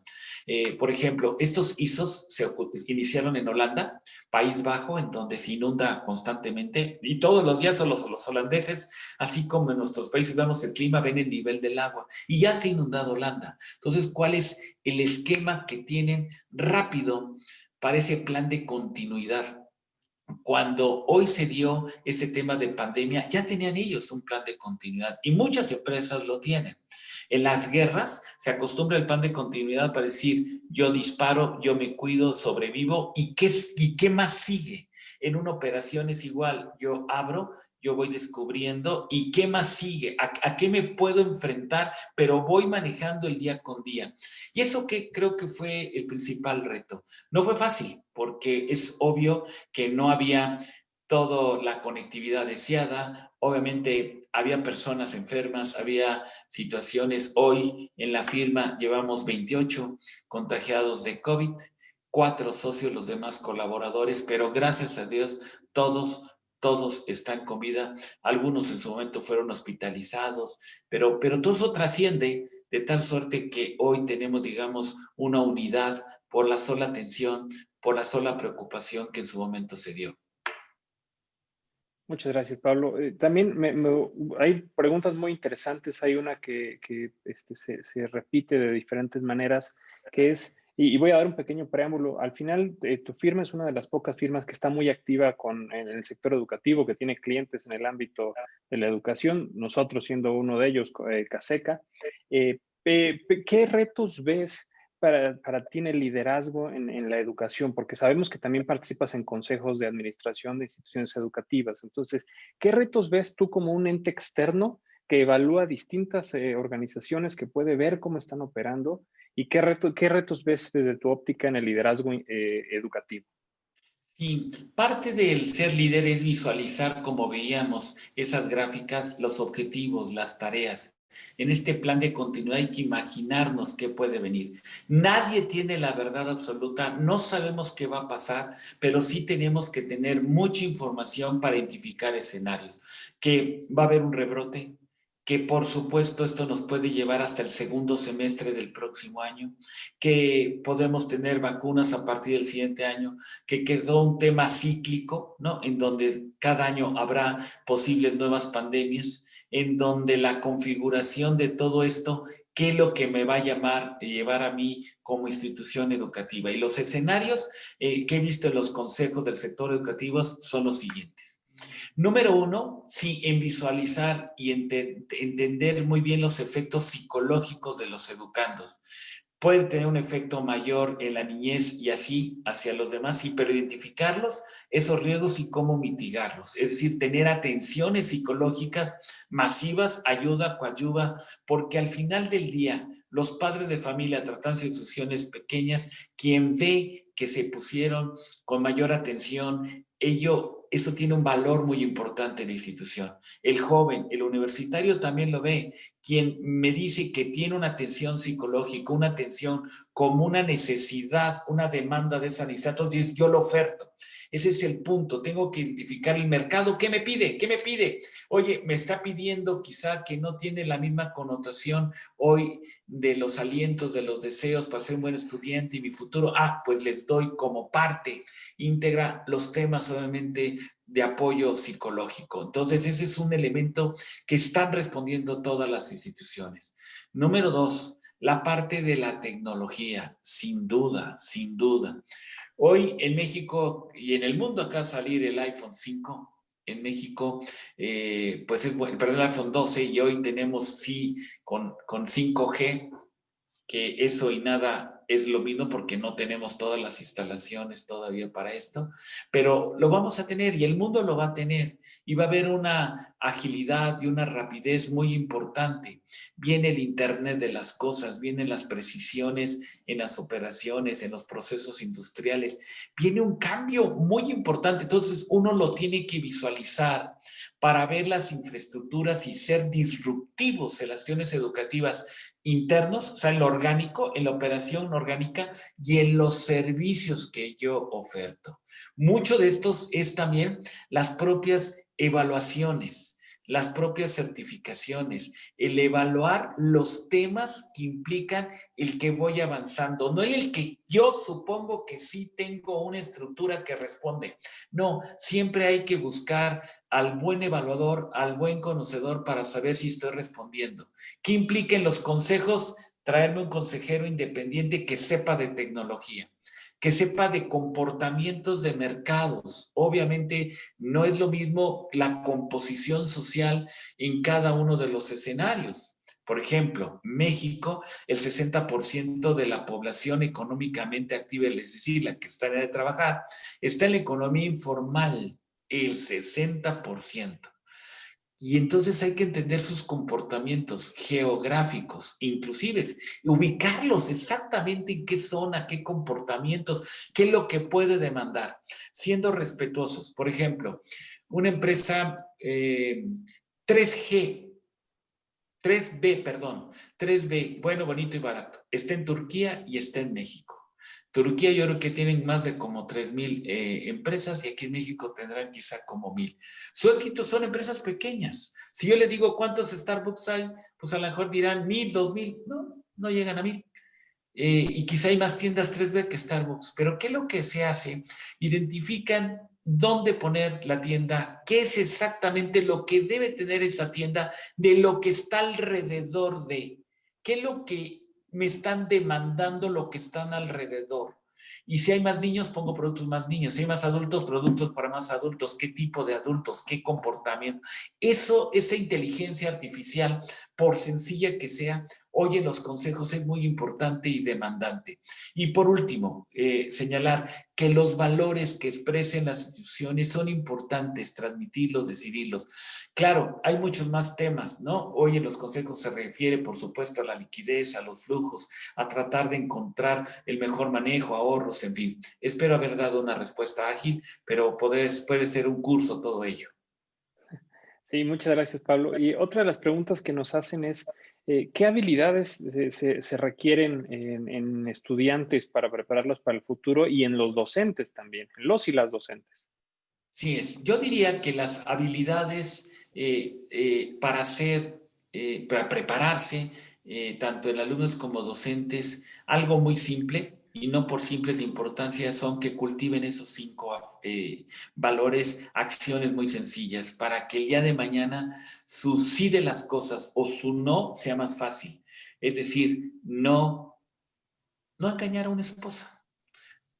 Por ejemplo, estos ISOs se iniciaron en Holanda, País Bajo, en donde se inunda constantemente y todos los días los holandeses, así como en nuestros países vemos el clima, ven el nivel del agua y ya se ha inundado Holanda. Entonces, ¿cuál es el esquema que tienen rápido para ese plan de continuidad? Cuando hoy se dio este tema de pandemia, ya tenían ellos un plan de continuidad y muchas empresas lo tienen. En las guerras se acostumbra el plan de continuidad para decir, yo disparo, yo me cuido, sobrevivo, ¿y qué más sigue? En una operación es igual, yo abro, yo voy descubriendo, ¿y qué más sigue? ¿A qué me puedo enfrentar? Pero voy manejando el día con día. Y eso que creo que fue el principal reto. No fue fácil, porque es obvio que no había toda la conectividad deseada. Obviamente había personas enfermas, había situaciones. Hoy en la firma llevamos 28 contagiados de COVID, 4 socios, los demás colaboradores, pero gracias a Dios todos están con vida. Algunos en su momento fueron hospitalizados, pero todo eso trasciende de tal suerte que hoy tenemos, digamos, una unidad por la sola atención, por la sola preocupación que en su momento se dio. Muchas gracias, Pablo. También hay preguntas muy interesantes. Hay una que se repite de diferentes maneras, que es, y voy a dar un pequeño preámbulo. Al final, tu firma es una de las pocas firmas que está muy activa en el sector educativo, que tiene clientes en el ámbito de la educación, nosotros siendo uno de ellos, Caseca. ¿Qué retos ves para ti en el liderazgo en la educación? Porque sabemos que también participas en consejos de administración de instituciones educativas. Entonces, ¿qué retos ves tú como un ente externo que evalúa distintas organizaciones, que puede ver cómo están operando? ¿Y qué retos ves desde tu óptica en el liderazgo educativo? Y parte del ser líder es visualizar, como veíamos, esas gráficas, los objetivos, las tareas. En este plan de continuidad hay que imaginarnos qué puede venir. Nadie tiene la verdad absoluta, no sabemos qué va a pasar, pero sí tenemos que tener mucha información para identificar escenarios. Que va a haber un rebrote, que por supuesto esto nos puede llevar hasta el segundo semestre del próximo año, que podemos tener vacunas a partir del siguiente año, que quedó un tema cíclico, ¿no? En donde cada año habrá posibles nuevas pandemias, en donde la configuración de todo esto, qué es lo que me va a llevar a mí como institución educativa. Y los escenarios que he visto en los consejos del sector educativo son los siguientes. Número uno, sí, en visualizar y entender muy bien los efectos psicológicos de los educandos. Puede tener un efecto mayor en la niñez y así hacia los demás, sí, pero identificarlos, esos riesgos y cómo mitigarlos. Es decir, tener atenciones psicológicas masivas ayuda, coadyuva, porque al final del día, los padres de familia, tratándose de instituciones pequeñas, quien ve que se pusieron con mayor atención, eso tiene un valor muy importante en la institución. El joven, el universitario también lo ve. Quien me dice que tiene una atención psicológica, una atención como una necesidad, una demanda de esa necesidad, entonces yo lo oferto. Ese es el punto. Tengo que identificar el mercado. ¿Qué me pide? ¿Qué me pide? Oye, me está pidiendo quizá que no tiene la misma connotación hoy de los alientos, de los deseos para ser un buen estudiante y mi futuro. Pues les doy como parte íntegra los temas, obviamente, de apoyo psicológico. Entonces, ese es un elemento que están respondiendo todas las instituciones. Número dos, la parte de la tecnología, sin duda, sin duda. Hoy en México y en el mundo acá salir el iPhone 5, en México, pues es bueno, perdón, el iPhone 12 y hoy tenemos sí con 5G, que eso y nada es lo mismo porque no tenemos todas las instalaciones todavía para esto, pero lo vamos a tener y el mundo lo va a tener y va a haber una agilidad y una rapidez muy importante. Viene el Internet de las cosas, vienen las precisiones en las operaciones, en los procesos industriales, viene un cambio muy importante, entonces uno lo tiene que visualizar para ver las infraestructuras y ser disruptivos en las acciones educativas internos, o sea, en lo orgánico, en la operación orgánica y en los servicios que yo oferto. Mucho de estos es también las propias evaluaciones, las propias certificaciones, el evaluar los temas que implican el que voy avanzando, no el que yo supongo que sí tengo una estructura que responde. No, siempre hay que buscar al buen evaluador, al buen conocedor para saber si estoy respondiendo. ¿Qué implica en los consejos? Traerme un consejero independiente que sepa de tecnología, que sepa de comportamientos de mercados. Obviamente no es lo mismo la composición social en cada uno de los escenarios. Por ejemplo, México, el 60% de la población económicamente activa, es decir, la que está en edad de trabajar, está en la economía informal, el 60%. Y entonces hay que entender sus comportamientos geográficos, inclusive ubicarlos exactamente en qué zona, qué comportamientos, qué es lo que puede demandar, siendo respetuosos. Por ejemplo, una empresa 3G, 3B, perdón, 3B, bueno, bonito y barato, está en Turquía y está en México. Turquía yo creo que tienen más de como 3,000 empresas y aquí en México tendrán quizá como 1,000. Su éxito son empresas pequeñas. Si yo les digo cuántos Starbucks hay, pues a lo mejor dirán 1,000, 2,000. No, no llegan a 1,000. Y quizá hay más tiendas 3B que Starbucks. Pero ¿qué es lo que se hace? Identifican dónde poner la tienda, qué es exactamente lo que debe tener esa tienda de lo que está alrededor de, qué es lo que me están demandando lo que están alrededor. Y si hay más niños, pongo productos más niños. Si hay más adultos, productos para más adultos. ¿Qué tipo de adultos? ¿Qué comportamiento? Esa inteligencia artificial, por sencilla que sea, hoy en los consejos es muy importante y demandante. Y por último, señalar que los valores que expresen las instituciones son importantes, transmitirlos, decidirlos. Claro, hay muchos más temas, ¿no? Hoy en los consejos se refiere, por supuesto, a la liquidez, a los flujos, a tratar de encontrar el mejor manejo, ahorros, en fin. Espero haber dado una respuesta ágil, pero puede ser un curso todo ello. Sí, muchas gracias, Pablo. Y otra de las preguntas que nos hacen es, ¿qué habilidades se requieren en estudiantes para prepararlos para el futuro y en los docentes también, en los y las docentes? Sí es. Yo diría que las habilidades para ser para prepararse, tanto en alumnos como docentes, algo muy simple, y no por simples de importancia, son que cultiven esos 5 valores, acciones muy sencillas, para que el día de mañana su sí de las cosas o su no sea más fácil. Es decir, no engañar a una esposa,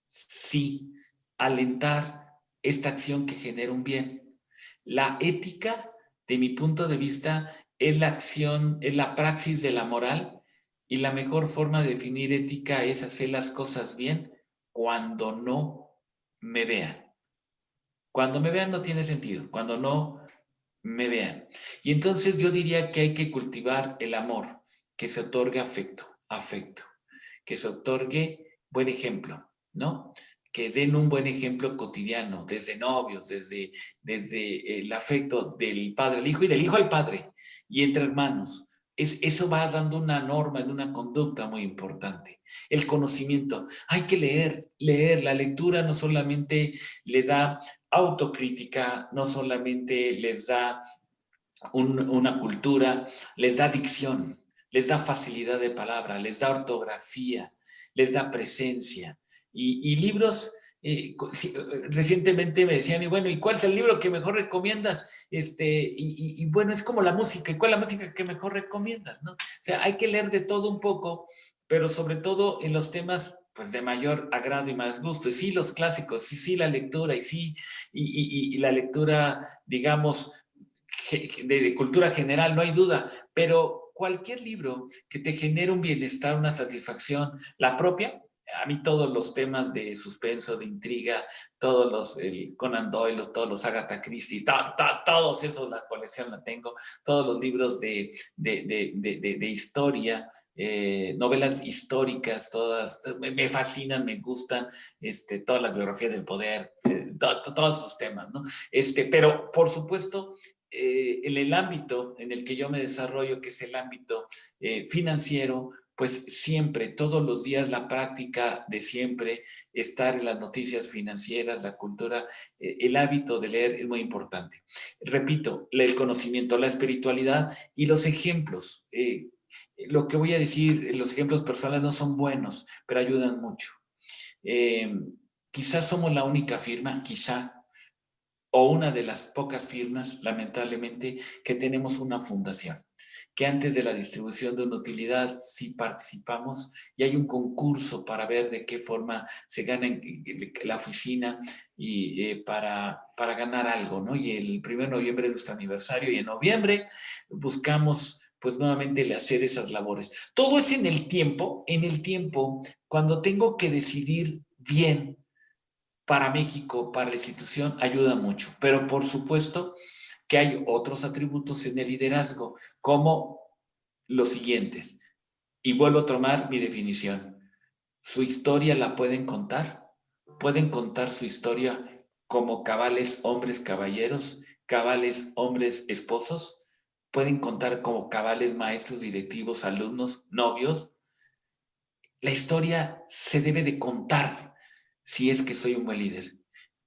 sí alentar esta acción que genera un bien. La ética, de mi punto de vista, es la acción, es la praxis de la moral, y la mejor forma de definir ética es hacer las cosas bien cuando no me vean. Cuando me vean no tiene sentido, cuando no me vean. Y entonces yo diría que hay que cultivar el amor, que se otorgue afecto, que se otorgue buen ejemplo, ¿no? Que den un buen ejemplo cotidiano, desde novios, desde el afecto del padre al hijo y del hijo al padre, y entre hermanos. Eso va dando una norma, en una conducta muy importante. El conocimiento. Hay que leer. La lectura no solamente le da autocrítica, no solamente les da una cultura, les da dicción, les da facilidad de palabra, les da ortografía, les da presencia. Y libros, recientemente me decían, y bueno, ¿y cuál es el libro que mejor recomiendas? Y bueno, es como la música, ¿y cuál es la música que mejor recomiendas? ¿No? O sea, hay que leer de todo un poco, pero sobre todo en los temas pues de mayor agrado y más gusto. Y sí, los clásicos, sí, la lectura, y sí, y la lectura, digamos, de cultura general, no hay duda, pero cualquier libro que te genere un bienestar, una satisfacción, la propia, a mí todos los temas de suspenso, de intriga, todos el Conan Doyle, todos los Agatha Christie, todos esos, la colección la tengo, todos los libros de historia, novelas históricas, todas, me fascinan, me gustan, todas las biografías del poder, todos esos temas, ¿no? Pero por supuesto, en el ámbito en el que yo me desarrollo, que es el ámbito financiero, pues siempre, todos los días, la práctica de siempre estar en las noticias financieras, la cultura, el hábito de leer es muy importante. Repito, el conocimiento, la espiritualidad y los ejemplos. Lo que voy a decir, los ejemplos personales no son buenos, pero ayudan mucho. Quizás somos la única firma, quizá, o una de las pocas firmas, lamentablemente, que tenemos una fundación, que antes de la distribución de una utilidad sí participamos, y hay un concurso para ver de qué forma se gana en la oficina, y para ganar algo, ¿no? Y el 1 de noviembre es nuestro aniversario, y en noviembre buscamos pues nuevamente hacer esas labores. Todo es en el tiempo, cuando tengo que decidir bien para México, para la institución, ayuda mucho. Pero por supuesto que hay otros atributos en el liderazgo, como los siguientes. Y vuelvo a tomar mi definición. Su historia la pueden contar su historia como cabales hombres caballeros, cabales hombres esposos, pueden contar como cabales maestros, directivos, alumnos, novios. La historia se debe de contar si es que soy un buen líder.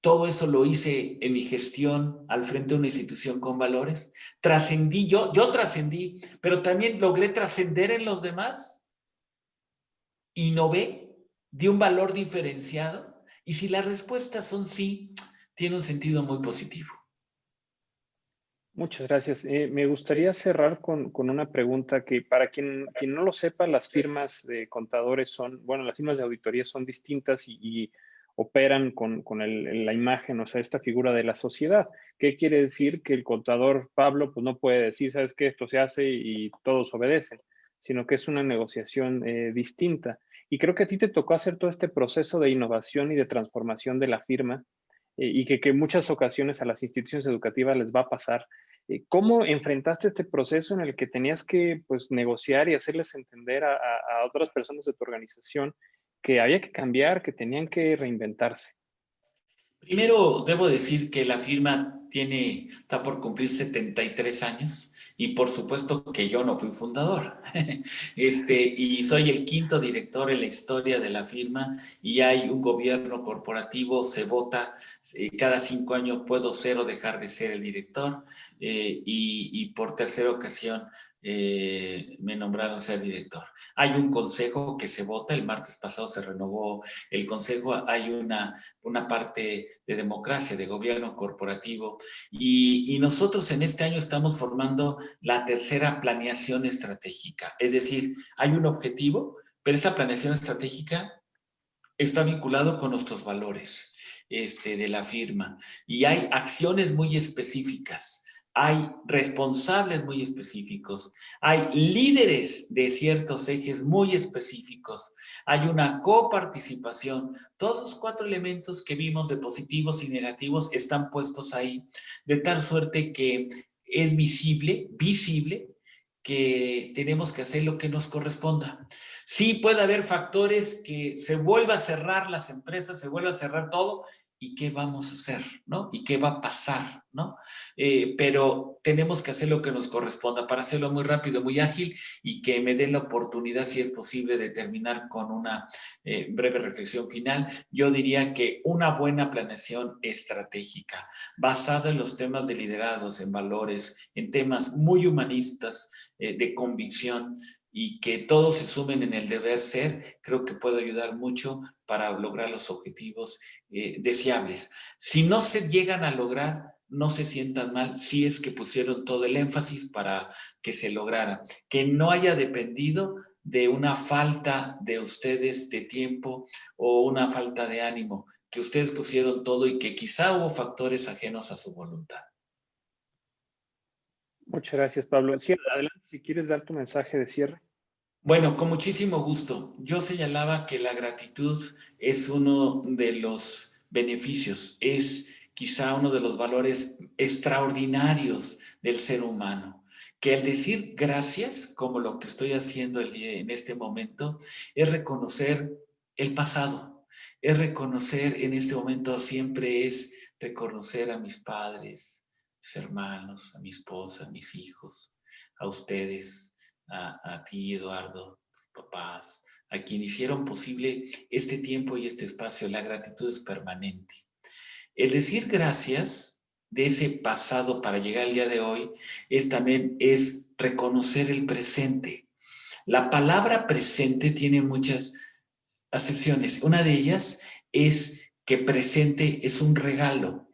Todo esto lo hice en mi gestión al frente de una institución con valores. Trascendí yo trascendí, pero también logré trascender en los demás. Innové, di un valor diferenciado. Y si las respuestas son sí, tiene un sentido muy positivo. Muchas gracias. Me gustaría cerrar con una pregunta que para quien no lo sepa, las firmas de contadores son, bueno, las firmas de auditoría son distintas y operan con la imagen, o sea, esta figura de la sociedad. ¿Qué quiere decir? Que el contador Pablo pues no puede decir, sabes que esto se hace y todos obedecen, sino que es una negociación distinta. Y creo que a ti te tocó hacer todo este proceso de innovación y de transformación de la firma y que muchas ocasiones a las instituciones educativas les va a pasar. ¿Cómo enfrentaste este proceso en el que tenías que pues, negociar y hacerles entender a otras personas de tu organización que había que cambiar, que tenían que reinventarse? Primero, debo decir que la firma está por cumplir 73 años y por supuesto que yo no fui fundador. Y soy el quinto director en la historia de la firma y hay un gobierno corporativo, se vota, cada 5 años puedo ser o dejar de ser el director y por tercera ocasión me nombraron ser director. Hay un consejo que se vota, el martes pasado se renovó el consejo, hay una parte de democracia, de gobierno corporativo y nosotros en este año estamos formando la tercera planeación estratégica, es decir, hay un objetivo, pero esa planeación estratégica está vinculado con nuestros valores de la firma y hay acciones muy específicas. Hay responsables muy específicos, hay líderes de ciertos ejes muy específicos, hay una coparticipación. Todos los 4 elementos que vimos de positivos y negativos están puestos ahí, de tal suerte que es visible que tenemos que hacer lo que nos corresponda. Sí puede haber factores que se vuelva a cerrar las empresas, se vuelva a cerrar todo, ¿y qué vamos a hacer? ¿No? ¿Y qué va a pasar? ¿No? Pero tenemos que hacer lo que nos corresponda para hacerlo muy rápido, muy ágil y que me den la oportunidad, si es posible, de terminar con una breve reflexión final. Yo diría que una buena planeación estratégica basada en los temas de liderados, en valores, en temas muy humanistas, de convicción, y que todos se sumen en el deber ser, creo que puede ayudar mucho para lograr los objetivos deseables. Si no se llegan a lograr, no se sientan mal si es que pusieron todo el énfasis para que se lograra. Que no haya dependido de una falta de ustedes de tiempo o una falta de ánimo, que ustedes pusieron todo y que quizá hubo factores ajenos a su voluntad. Muchas gracias, Pablo. Sí, adelante, si quieres dar tu mensaje de cierre. Bueno, con muchísimo gusto. Yo señalaba que la gratitud es uno de los beneficios, es quizá uno de los valores extraordinarios del ser humano, que al decir gracias, como lo que estoy haciendo en este momento, es reconocer el pasado, es reconocer en este momento, siempre es reconocer a mis padres, mis hermanos, a mi esposa, a mis hijos, a ustedes, a ti, Eduardo, tus papás, a quien hicieron posible este tiempo y este espacio. La gratitud es permanente. El decir gracias de ese pasado para llegar al día de hoy es reconocer el presente. La palabra presente tiene muchas acepciones. Una de ellas es que presente es un regalo.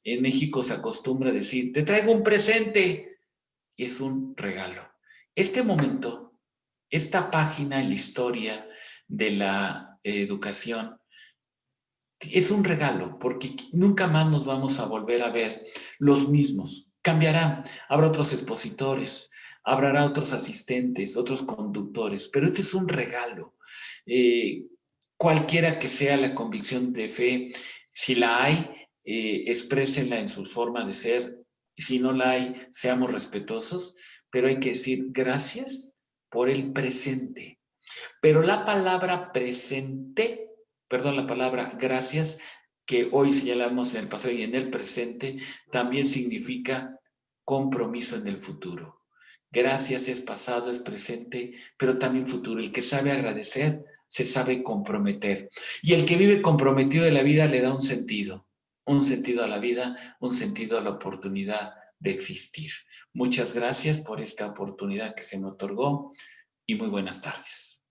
En México se acostumbra a decir, te traigo un presente, y es un regalo. Este momento, esta página en la historia de la educación, es un regalo porque nunca más nos vamos a volver a ver los mismos. Cambiarán, habrá otros expositores, habrá otros asistentes, otros conductores, pero este es un regalo. Cualquiera que sea la convicción de fe, si la hay, exprésenla en su forma de ser. Si no la hay, seamos respetuosos, pero hay que decir gracias por el presente. Pero la palabra presente, perdón, la palabra gracias, que hoy señalamos en el pasado y en el presente, también significa compromiso en el futuro. Gracias es pasado, es presente, pero también futuro. El que sabe agradecer, se sabe comprometer. Y el que vive comprometido de la vida le da un sentido a la vida, un sentido a la oportunidad de existir. Muchas gracias por esta oportunidad que se me otorgó y muy buenas tardes.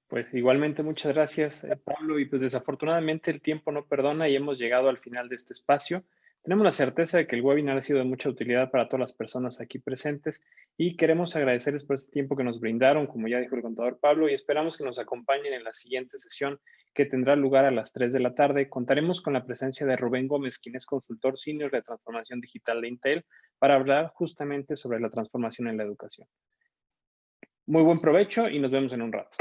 Pues igualmente muchas gracias, Pablo, y pues desafortunadamente el tiempo no perdona y hemos llegado al final de este espacio. Tenemos la certeza de que el webinar ha sido de mucha utilidad para todas las personas aquí presentes y queremos agradecerles por este tiempo que nos brindaron, como ya dijo el contador Pablo, y esperamos que nos acompañen en la siguiente sesión que tendrá lugar a las 3 de la tarde. Contaremos con la presencia de Rubén Gómez, quien es consultor senior de transformación digital de Intel, para hablar justamente sobre la transformación en la educación. Muy buen provecho y nos vemos en un rato.